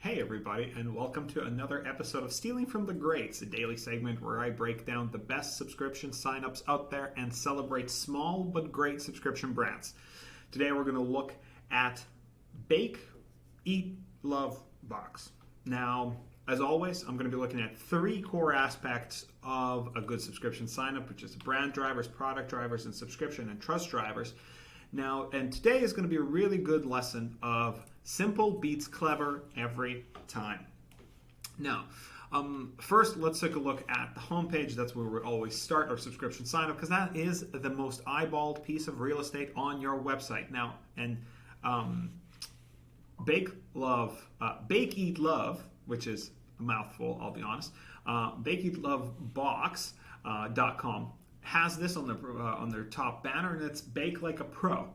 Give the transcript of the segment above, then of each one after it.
Hey everybody, and welcome to another episode of Stealing from the Greats, a daily segment where I break down the best subscription signups out there and celebrate small but great subscription brands. Today we're going to look at Bake, Eat, Love Box. Now, as always, I'm going to be looking at three core aspects of a good subscription signup, which is brand drivers, product drivers, and subscription and trust drivers. Now, and today is going to be a really good lesson of simple beats clever every time. Now, first, let's take a look at the homepage. That's where we always start our subscription sign up because that is the most eyeballed piece of real estate on your website. Now, and Bake, Eat, Love, which is a mouthful, I'll be honest. BakeEatLoveBox.com has this on their top banner, and it's Bake Like a Pro,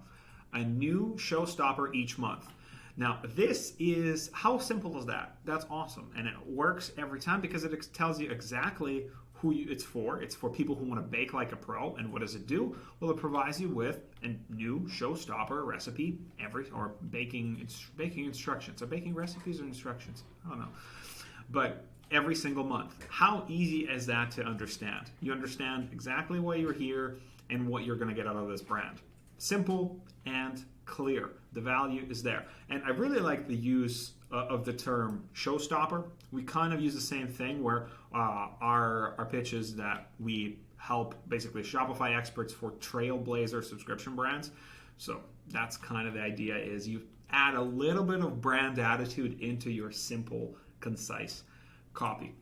a new showstopper each month. Now, this is, how simple is that? That's awesome, and it works every time because it tells you exactly who it's for. It's for people who want to bake like a pro, and what does it do? Well, it provides you with a new showstopper recipe or baking instructions. Are baking recipes or instructions? I don't know. But every single month. How easy is that to understand? You understand exactly why you're here and what you're going to get out of this brand. Simple and clear. The value is there. And I really like the use of the term showstopper. We kind of use the same thing where our pitch is that we help basically Shopify experts for trailblazer subscription brands. So that's kind of the idea, is you add a little bit of brand attitude into your simple, concise copy.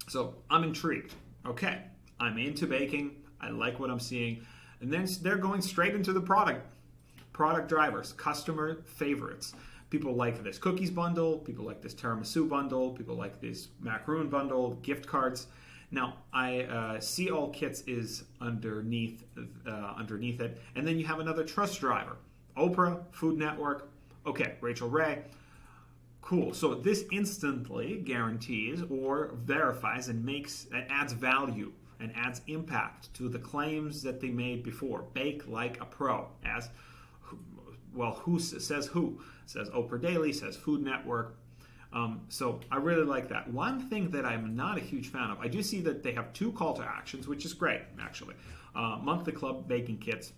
So I'm intrigued. Okay, I'm into baking. I like what I'm seeing. And then they're going straight into the product drivers, customer favorites. People like this cookies bundle. People like this tiramisu bundle. People like this macaroon bundle, gift cards. Now, I see all kits is underneath it. And then you have another trust driver. Oprah, Food Network. Okay, Rachel Ray. Cool. So this instantly guarantees or verifies and adds value and adds impact to the claims that they made before. Bake like a pro. As well, who says who? Says Oprah Daily, says Food Network. So I really like that. One thing that I'm not a huge fan of, I do see that they have two call to actions, which is great, actually. Monthly club baking kits.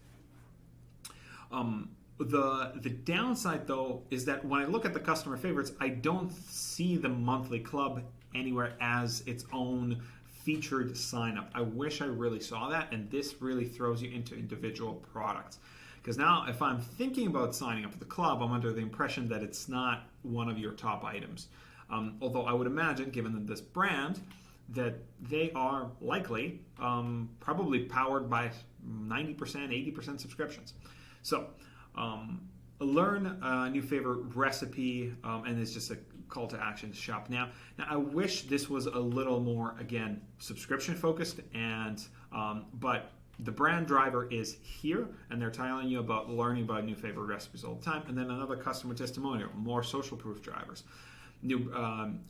The downside, though, is that when I look at the customer favorites, I don't see the monthly club anywhere as its own featured sign up. I wish I really saw that, and this really throws you into individual products. Because now, if I'm thinking about signing up for the club, I'm under the impression that it's not one of your top items. Although I would imagine, given this brand, that they are likely probably powered by 90%, 80% subscriptions. So, learn a new favorite recipe, and it's just a call to action to shop now. Now, I wish this was a little more, again, subscription focused, but the brand driver is here, and they're telling you about learning about new favorite recipes all the time. And then another customer testimonial, more social proof drivers.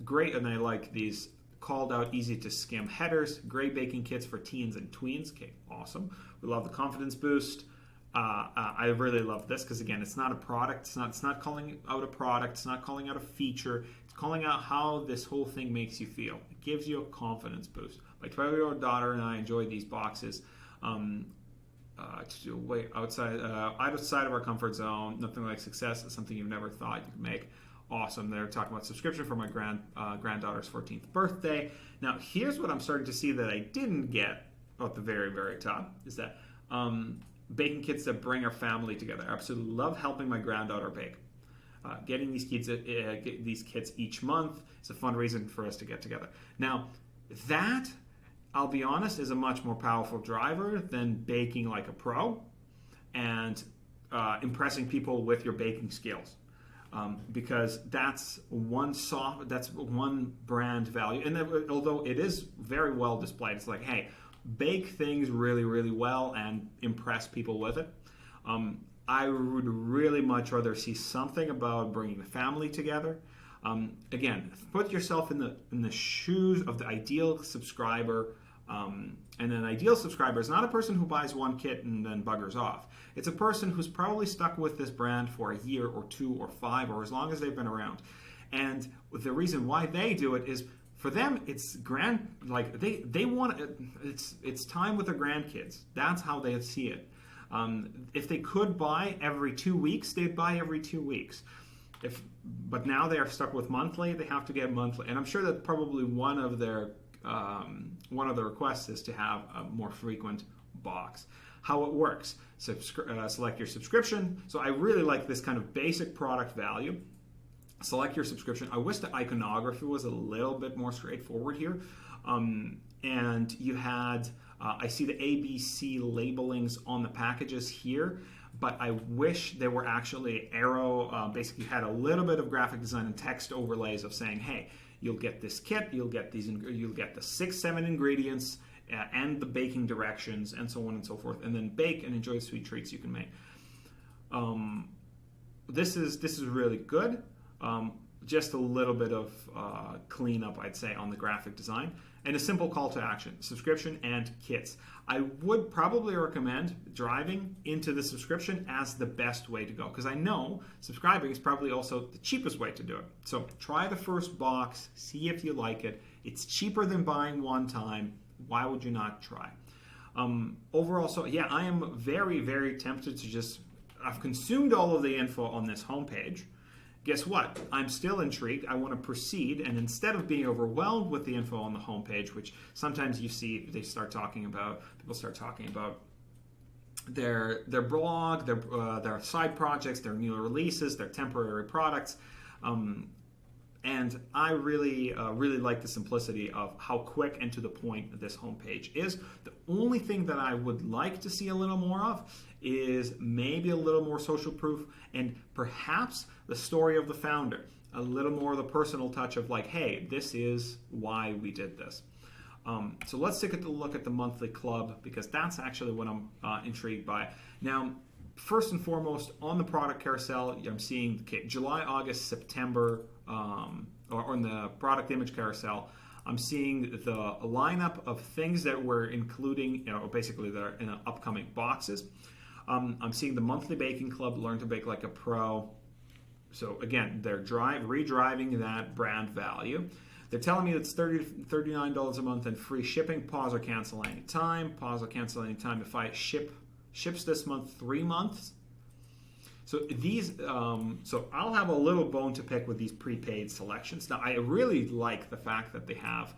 Great, and I like these called out, easy to skim headers. Great baking kits for teens and tweens. Okay, awesome. We love the confidence boost. I really love this because, again, it's not a product. It's not calling out a product. It's not calling out a feature. It's calling out how this whole thing makes you feel. It gives you a confidence boost. My 12-year-old daughter and I enjoy these boxes. Outside of our comfort zone. Nothing like success is something you've never thought you could make. Awesome. They're talking about subscription for my granddaughter's 14th birthday. Now, here's what I'm starting to see that I didn't get at the very, very top, is that baking kits that bring our family together. I absolutely love helping my granddaughter bake. Getting these kits each month is a fun reason for us to get together. Now, that, I'll be honest, is a much more powerful driver than baking like a pro and impressing people with your baking skills. Because that's one brand value. And although it is very well displayed, it's like, hey, bake things really, really well and impress people with it. I would really much rather see something about bringing the family together. Again, put yourself in the shoes of the ideal subscriber. And an ideal subscriber is not a person who buys one kit and then buggers off. It's a person who's probably stuck with this brand for a year or 2 or 5 or as long as they've been around. And the reason why they do it is for them, it's grand. Like they want it's time with their grandkids. That's how they see it. If they could buy every 2 weeks, they'd buy every 2 weeks. But now they are stuck with monthly. They have to get monthly, and I'm sure that probably one of the requests is to have a more frequent box. How it works: select your subscription. So I really like this kind of basic product value. Select your subscription. I wish the iconography was a little bit more straightforward here. And you had, I see the ABC labelings on the packages here, but I wish there were actually arrow, basically had a little bit of graphic design and text overlays of saying, hey, you'll get this kit, you'll get the 6-7 ingredients, and the baking directions, and so on and so forth, and then bake and enjoy the sweet treats you can make. This is really good. Just a little bit of cleanup, I'd say, on the graphic design, and a simple call to action: subscription and kits. I would probably recommend driving into the subscription as the best way to go, because I know subscribing is probably also the cheapest way to do it. So try the first box, see if you like it. It's cheaper than buying one time. Why would you not try? Overall, so yeah, I am very, very tempted to I've consumed all of the info on this homepage. Guess what? I'm still intrigued. I want to proceed, and instead of being overwhelmed with the info on the homepage, which sometimes you see people start talking about their blog, their side projects, their new releases, their temporary products, and I really like the simplicity of how quick and to the point this homepage is. The only thing that I would like to see a little more of is maybe a little more social proof, and perhaps the story of the founder, a little more of the personal touch of like, hey, this is why we did this. So let's take a look at the monthly club, because that's actually what I'm intrigued by. Now, first and foremost, on the product carousel, I'm seeing July, August, September, or on the product image carousel, I'm seeing the lineup of things that we're including, basically that are in the upcoming boxes. I'm seeing the monthly baking club, Learn to Bake Like a Pro. So again, they're redriving that brand value. They're telling me it's $30 to $39 a month and free shipping. Pause or cancel anytime. Pause or cancel anytime if I ships this month 3 months. So these, so I'll have a little bone to pick with these prepaid selections. Now, I really like the fact that they have,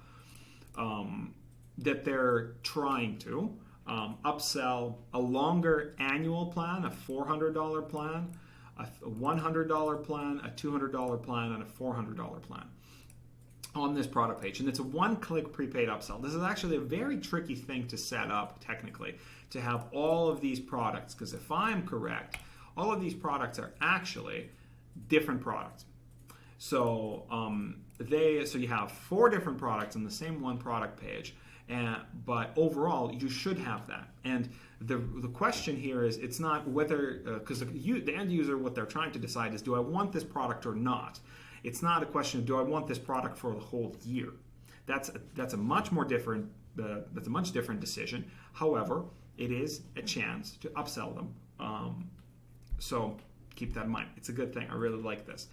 that they're trying to upsell a longer annual plan, a $400 plan, a $100 plan, a $200 plan, and a $400 plan on this product page. And it's a one-click prepaid upsell. This is actually a very tricky thing to set up technically, to have all of these products, because if I'm correct, all of these products are actually different products. So so you have 4 different products on the same one product page, but overall you should have that. And the question here is, it's not whether, because the end user, what they're trying to decide is, do I want this product or not? It's not a question of, do I want this product for the whole year? That's a much more different that's a much different decision. However, it is a chance to upsell them. So keep that in mind. It's a good thing. I really like this.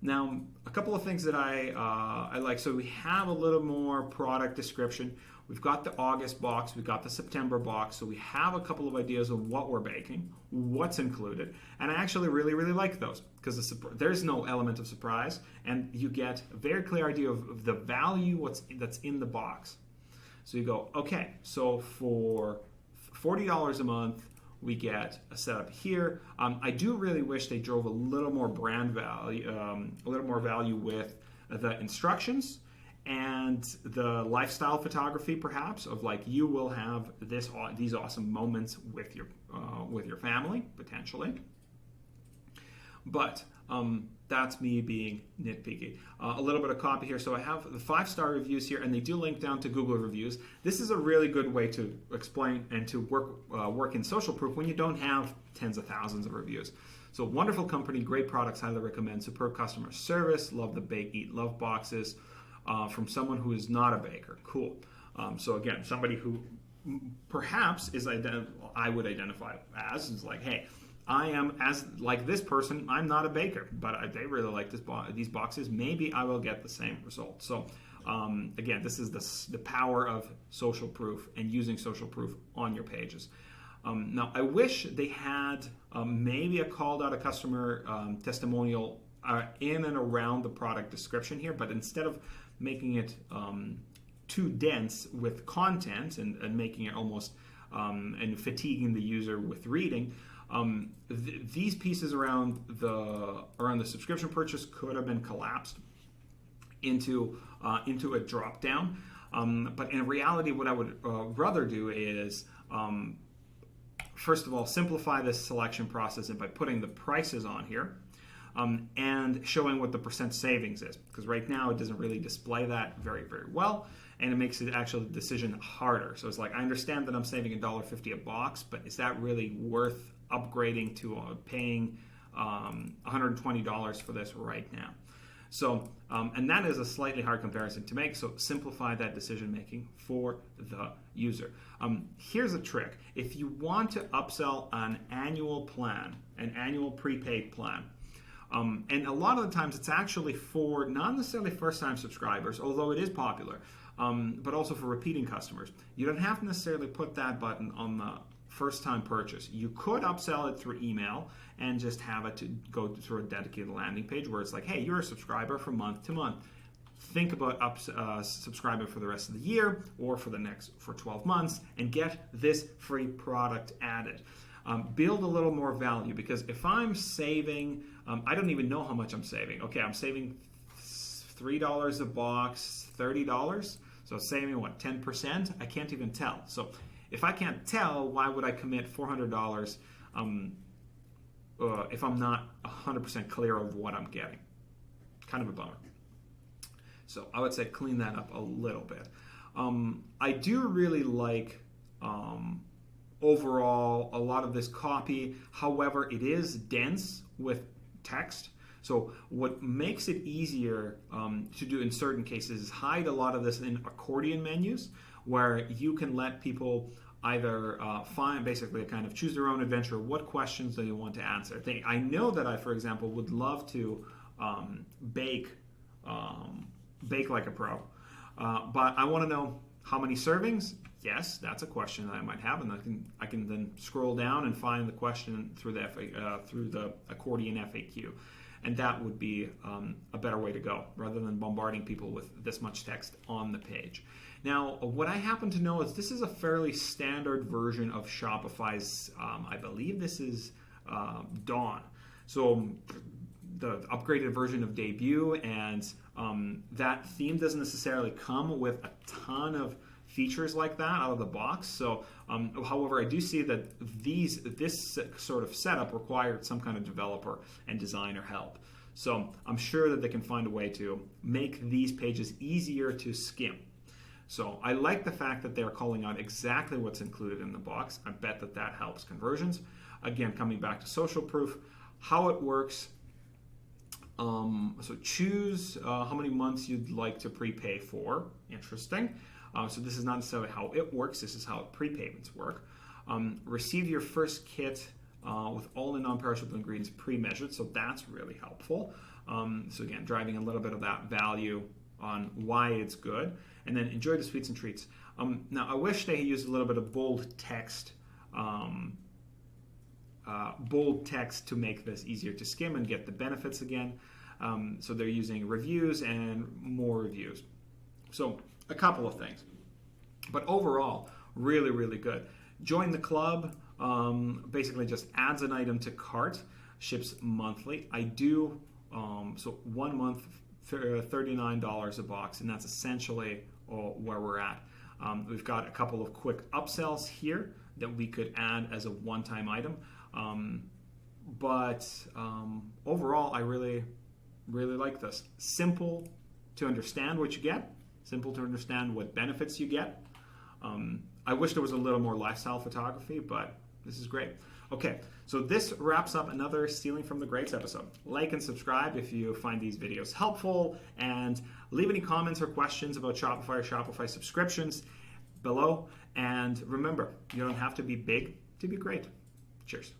Now, a couple of things that I like. So we have a little more product description. We've got the August box. We've got the September box. So we have a couple of ideas of what we're baking, what's included. And I actually really, really like those, because there's no element of surprise, and you get a very clear idea of the value that's in the box. So you go, okay, so for $40 a month, we get a setup here. I do really wish they drove a little more brand value, a little more value with the instructions and the lifestyle photography, perhaps, of like, you will have these awesome moments with your family potentially. But that's me being nitpicky. A little bit of copy here. So I have the 5-star reviews here, and they do link down to Google reviews. This is a really good way to explain and to work in social proof when you don't have tens of thousands of reviews. So wonderful company, great products, highly recommend, superb customer service, love the bake, eat, love boxes, from someone who is not a baker. Cool. So again, somebody who perhaps I would identify as, is like, hey, I am, as like this person, I'm not a baker, but they really like these boxes. Maybe I will get the same result. So again, this is the power of social proof and using social proof on your pages. Now, I wish they had maybe a called out a customer testimonial in and around the product description here, but instead of making it too dense with content and making it almost and fatiguing the user with reading, these pieces around the subscription purchase could have been collapsed into a drop down. But in reality, what I would rather do is first of all, simplify this selection process and by putting the prices on here and showing what the percent savings is. Because right now it doesn't really display that very, very well, and it makes it actually the decision harder. So it's like, I understand that I'm saving $1.50 a box, but is that really worth upgrading to paying $120 for this right now? So, and that is a slightly hard comparison to make, so simplify that decision making for the user. Here's a trick. If you want to upsell an annual plan, an annual prepaid plan, and a lot of the times it's actually for not necessarily first-time subscribers, although it is popular, but also for repeating customers. You don't have to necessarily put that button on the first-time purchase. You could upsell it through email and just have it to go through a dedicated landing page where it's like, hey, you're a subscriber from month to month. Think about subscribing for the rest of the year or for 12 months and get this free product added. Build a little more value, because if I'm saving, I don't even know how much I'm saving. Okay, I'm saving $3 a box, $30. So saving what, 10%? I can't even tell. So if I can't tell, why would I commit $400 if I'm not 100% clear of what I'm getting? Kind of a bummer. So I would say clean that up a little bit. I do really like overall a lot of this copy. However, it is dense with text. So what makes it easier to do in certain cases is hide a lot of this in accordion menus, where you can let people either find basically kind of choose their own adventure. What questions do you want to answer? I know that I, for example, would love to bake like a pro, but I want to know how many servings. Yes, that's a question that I might have, and I can then scroll down and find the question through the accordion FAQ. And that would be a better way to go, rather than bombarding people with this much text on the page. Now, what I happen to know is this is a fairly standard version of Shopify's, I believe this is Dawn. So the upgraded version of Debut, and that theme doesn't necessarily come with a ton of features like that out of the box. So, however, I do see that this sort of setup required some kind of developer and designer help. So I'm sure that they can find a way to make these pages easier to skim. So I like the fact that they're calling out exactly what's included in the box. I bet that helps conversions. Again, coming back to social proof, how it works. So choose how many months you'd like to prepay for. Interesting. So this is not necessarily how it works. This is how prepayments work. Receive your first kit with all the non-perishable ingredients pre-measured. So that's really helpful. So again, driving a little bit of that value on why it's good. And then enjoy the sweets and treats. Now, I wish they used a little bit of bold text to make this easier to skim and get the benefits again. So they're using reviews and more reviews. So a couple of things. But overall, really, really good. Join the club. Basically just adds an item to cart, ships monthly. I do, so 1 month, $39 a box, and that's essentially where we're at. We've got a couple of quick upsells here that we could add as a one-time item. But overall, I really, really like this. Simple to understand what you get. Simple to understand what benefits you get. I wish there was a little more lifestyle photography, but this is great. Okay, so this wraps up another Stealing from the Greats episode. Like and subscribe if you find these videos helpful, and leave any comments or questions about Shopify or Shopify subscriptions below. And remember, you don't have to be big to be great. Cheers.